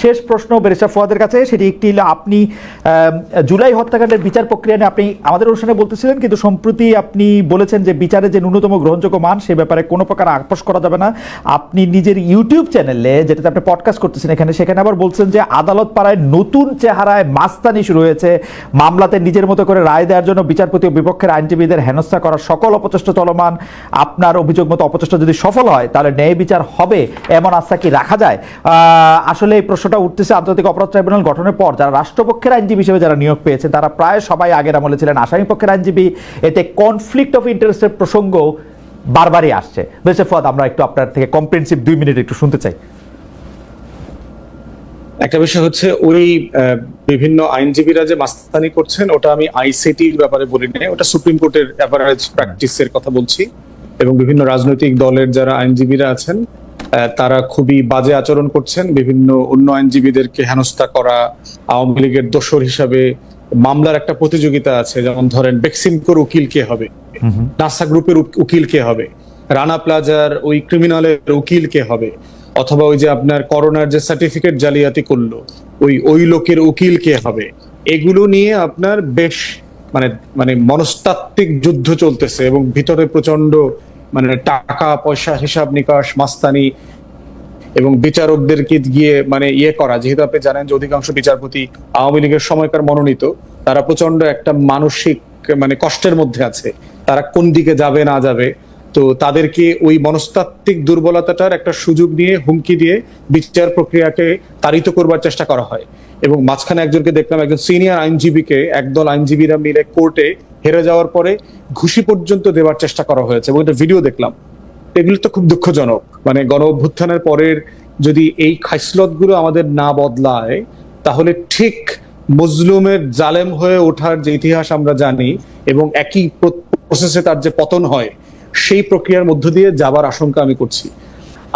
শেষ প্রশ্ন ব্যারিস্টার ফুয়াদের কাছে, সেটি একটি আপনি জুলাই হত্যাকাণ্ডের বিচার প্রক্রিয়া নিয়ে আপনি আমাদের অনুষ্ঠানে বলতেছিলেন, কিন্তু সম্প্রতি আপনি বলেছেন যে বিচারের যে ন্যূনতম গ্রহণযোগ্য মান সে ব্যাপারে কোনো প্রকার আপোষ করা যাবে না। আপনি নিজের ইউটিউব চ্যানেলে, যেটাতে আপনি পডকাস্ট করতেছেন সেখানে আবার বলছেন যে আদালত পাড়ায় নতুন চেহারায় মাস্তানি শুরু হয়েছে, মামলাতে নিজের মতো করে রায় দেওয়ার জন্য বিচারপতি ও বিপক্ষের আইনজীবীদের হেনস্থা করার সকল অপচেষ্টা চলমান। আপনার অভিযোগ মতো অপচেষ্টা যদি সফল হয় তাহলে ন্যায় বিচার হবে, এমন আস্থা কি রাখা যায়? আসলে এই প্রশ্নটা উঠতেছে আন্তর্জাতিক অপরাধ ট্রাইব্যুনাল গঠনের পর যারা রাষ্ট্রপক্ষের আইনজীবী হিসেবে যারা নিয়োগ পেয়েছে তারা প্রায় সবাই আগের আমলে ছিলেন আসামি পক্ষের আইনজীবী। এতে কনফ্লিক্ট অফ ইন্টারেস্টের প্রসঙ্গ বারবারই আসছে। ব্যারিস্টার ফুয়াদ, আমরা একটু আপনার থেকে কম্প্রিহেনসিভ 2 মিনিট একটু শুনতে চাই। একটা বিষয় হচ্ছে ওই বিভিন্ন আইনজীবীরা যে মাস্তানি করছেন ওটা আমি আইসিটির ব্যাপারে বলি না, ওটা সুপ্রিম কোর্টের অ্যাভারেজ প্র্যাকটিসের কথা বলছি। এবং বিভিন্ন রাজনৈতিক দলের যারা আইনজীবীরা আছেন তারা খুবই বাজে আচরণ করছেন, বিভিন্ন অন্য আইনজীবীদেরকে হেনস্থা করা, আওয়ামী লীগের দোসর হিসাবে মামলার একটা প্রতিযোগিতা আছে, যেমন ধরেন বেক্সিমকোর উকিল কে হবে, নাসা গ্রুপের উকিল কে হবে, রানা প্লাজার ওই ক্রিমিনালের উকিল কে হবে, অথবা ওই যে আপনার করোনার যে সার্টিফিকেট জালিয়াতি করলো ওই লোকের উকিল কে হবে। এগুলো নিয়ে আপনার বেশ মানে মনস্তাত্ত্বিক যুদ্ধ চলতেছে এবং ভিতরে প্রচন্ড টাকা পয়সা হিসাব নিকাশ মাস্তানি এবং বিচারকদেরকে গিয়ে ইয়ে করা। যেহেতু আপনি জানেন যে অধিকাংশ বিচারপতি আওয়ামী লীগের সময়কার মনোনীত, তারা প্রচন্ড একটা মানসিক কষ্টের মধ্যে আছে, তারা কোন দিকে যাবে না যাবে। তো তাদেরকে ওই মনস্তাত্ত্বিক দুর্বলতাটার একটা সুযোগ নিয়ে হুমকি দিয়ে বিচার প্রক্রিয়াকে তাড়িত করবার চেষ্টা করা হয়। এবং মাঝখানে একজনকে দেখলাম, একজন সিনিয়র আইনজীবীকে একদল আইনজীবীরা মিলে কোর্টে হেরে যাওয়ার পরে ঘুষি পর্যন্ত দেওয়ার চেষ্টা করা হয়েছে এবং একটা ভিডিও দেখলাম। এগুলো তো খুব দুঃখজনক। গণ অভ্যুত্থানের পরের যদি এই খাইসলত গুলো আমাদের না বদলায় তাহলে ঠিক মজলুমের জালেম হয়ে ওঠার যে ইতিহাস আমরা জানি এবং একই প্রসেসে তার যে পতন হয় সেই প্রক্রিয়ার মধ্য দিয়ে যাবার আশঙ্কা আমি করছি।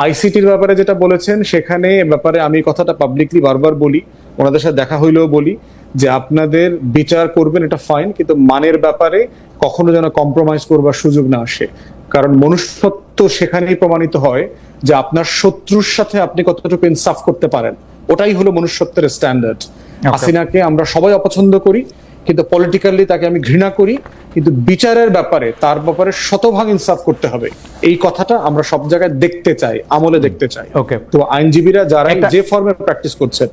আইসিটির ব্যাপারে যেটা বলেছেন সেখানে ব্যাপারে আমি কথাটা পাবলিকলি বারবার বলি, ওনাদের সাথে দেখা হইলেও বলি যে আপনাদের বিচার করবেন এটা ফাইন, কিন্তু মানের ব্যাপারে কখনো যেন কম্প্রোমাইজ করবার সুযোগ না আসে। কারণ মনুষ্যত্ব সেখানেই প্রমাণিত হয় যে আপনার শত্রুর সাথে আপনি কতটুকু ইনসাফ করতে পারেন, ওটাই হলো মনুষ্যত্বের স্ট্যান্ডার্ড। হাসিনাকে আমরা সবাই অপছন্দ করি, কিন্তু পলিটিক্যালি তাকে আমি ঘৃণা করি, কিন্তু বিচারের ব্যাপারে তার ব্যাপারে শতভাগ ইনসাফ করতে হবে, এই কথাটা আমরা সব জায়গায় দেখতে চাই, আমলে দেখতে চাই। তো আইনজীবীরা যারা যে ফর্মে প্র্যাকটিস করছেন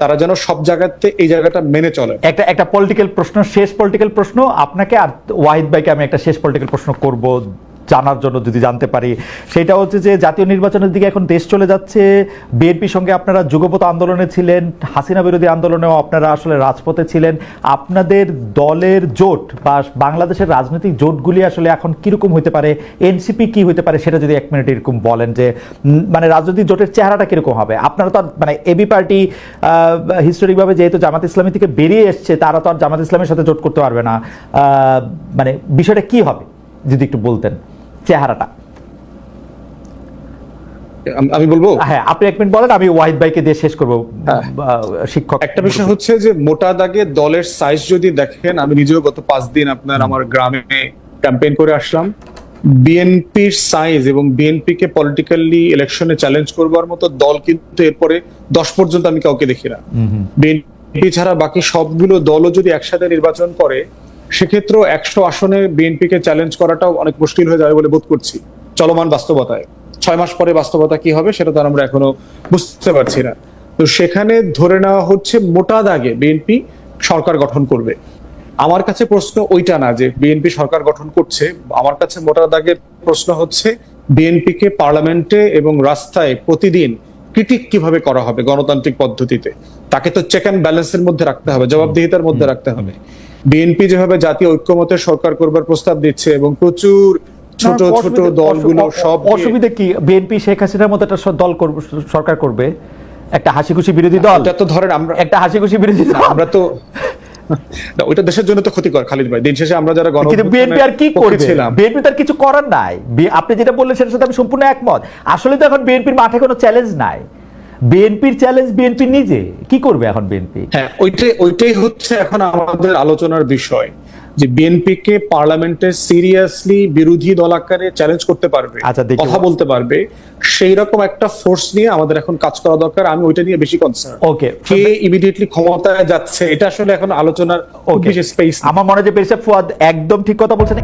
তারা যেন সব জায়গাতে এই জায়গাটা মেনে চলে। একটা পলিটিক্যাল প্রশ্ন, শেষ পলিটিক্যাল প্রশ্ন আপনাকে আর ওয়াহিদ ভাইকে আমি একটা শেষ পলিটিক্যাল প্রশ্ন করব জানার জন্য, যদি জানতে পারি। সেটা হচ্ছে যে জাতীয় নির্বাচনের দিকে এখন দেশ চলে যাচ্ছে, বিএনপির সঙ্গে আপনারা যুগপৎ আন্দোলনে ছিলেন, হাসিনা বিরোধী আন্দোলনেও আপনারা আসলে রাজপথে ছিলেন। আপনাদের দলের জোট বা বাংলাদেশের রাজনৈতিক জোটগুলি আসলে এখন কিরকম হতে পারে, এনসিপি কি হতে পারে, সেটা যদি 1 মিনিট এরকম বলেন যে রাজনৈতিক জোটের চেহারাটা কিরকম হবে। আপনারা তো এবি পার্টি হিস্টোরিকভাবে যেহেতু জামাত ইসলামী থেকে বেরিয়ে এসছে, তারা তো আর জামাত ইসলামের সাথে জোট করতে পারবে না। বিষয়টা কি হবে যদি একটু বলতেন চেহারাটা। আমি বলবো? হ্যাঁ, আপনি 1 মিনিট বলেন, আমি ওয়াহিদ ভাইকে দিয়ে শেষ করব। শিক্ষক, একটা বিষয় হচ্ছে যে মোটা দাগে দলের সাইজ যদি দেখেন, আমি নিজেও গত 5 দিন আমার গ্রামে ক্যাম্পেইন করে আসলাম। বিএনপির সাইজ এবং বিএনপি কে পলিটিক্যালি ইলেকশনে চ্যালেঞ্জ করবার মতো দল কিন্তু এরপরে 10 পর্যন্ত আমি কাউকে দেখি না। বিএনপি ছাড়া বাকি সবগুলো দলও যদি একসাথে নির্বাচন করে সেক্ষেত্রেও 100 আসনে বিএনপি কে চ্যালেঞ্জ করাটাও অনেক মুশকিল হয়ে যাবে বলে বোধ করছি চলমান বাস্তবতায়। 6 মাস পরে বাস্তবতা কি হবে সেটা তো আমরা এখনো বুঝতে পারছি না। তো সেখানে ধরে নেওয়া হচ্ছে মোটা দাগে বিএনপি সরকার গঠন করবে। আমার কাছে প্রশ্ন ওইটা না যে বিএনপি সরকার গঠন করছে, আমার কাছে মোটা দাগের প্রশ্ন হচ্ছে বিএনপি কে পার্লামেন্টে এবং রাস্তায় প্রতিদিন ক্রিটিক কিভাবে করা হবে গণতান্ত্রিক পদ্ধতিতে। তাকে তো চেক অ্যান্ড ব্যালেন্সের মধ্যে রাখতে হবে, জবাবদিহিতার মধ্যে রাখতে হবে। বিএনপি যেভাবে জাতীয় ঐক্যমতের সরকার করবার প্রস্তাব দিচ্ছে এবং প্রচুর ছোট ছোট দলগুলো সব, অসুবিধা কি? বিএনপি শেখ হাসিনার মতো একটা দল সরকার করবে, একটা হাসি খুশি বিরোধী দল। এটা তো ধরেন আমরা একটা হাসি খুশি বিরোধী দল, আমরা তো ওইটা দেশের জন্য তো ক্ষতিকর খালিদ ভাই। দিন শেষে আমরা যারা বিএনপি আর কি করছিলাম, বিএনপি তার কিছু করার নাই। আপনি যেটা বললেন সেটার সাথে আমি সম্পূর্ণ একমত। আসলে তো এখন বিএনপির মাঠে কোনো চ্যালেঞ্জ নাই, বিএনপির চ্যালেঞ্জ বিএনপি নিজে। কি করবে এখন বিএনপি? হ্যাঁ, ওইটাই হচ্ছে এখন আমাদের আলোচনার বিষয় যে বিএনপি কে পার্লামেন্টে সিরিয়াসলি বিরোধী দল আকারে চ্যালেঞ্জ করতে পারবে, আচ্ছা, দেখি। কথা বলতে পারবে, সেই রকম একটা ফোর্স নিয়ে আমাদের এখন কাজ করা দরকার। আমি ওইটা নিয়ে বেশি কনসার্ন। ওকে, কে ইমিডিয়েটলি ক্ষমতায় যাচ্ছে এটা আসলে এখন আলোচনার খুব ওকে, বেশি স্পেস। আমার মনে হয় যে ব্যারিস্টার ফুয়াদ একদম ঠিক কথা বলছেন।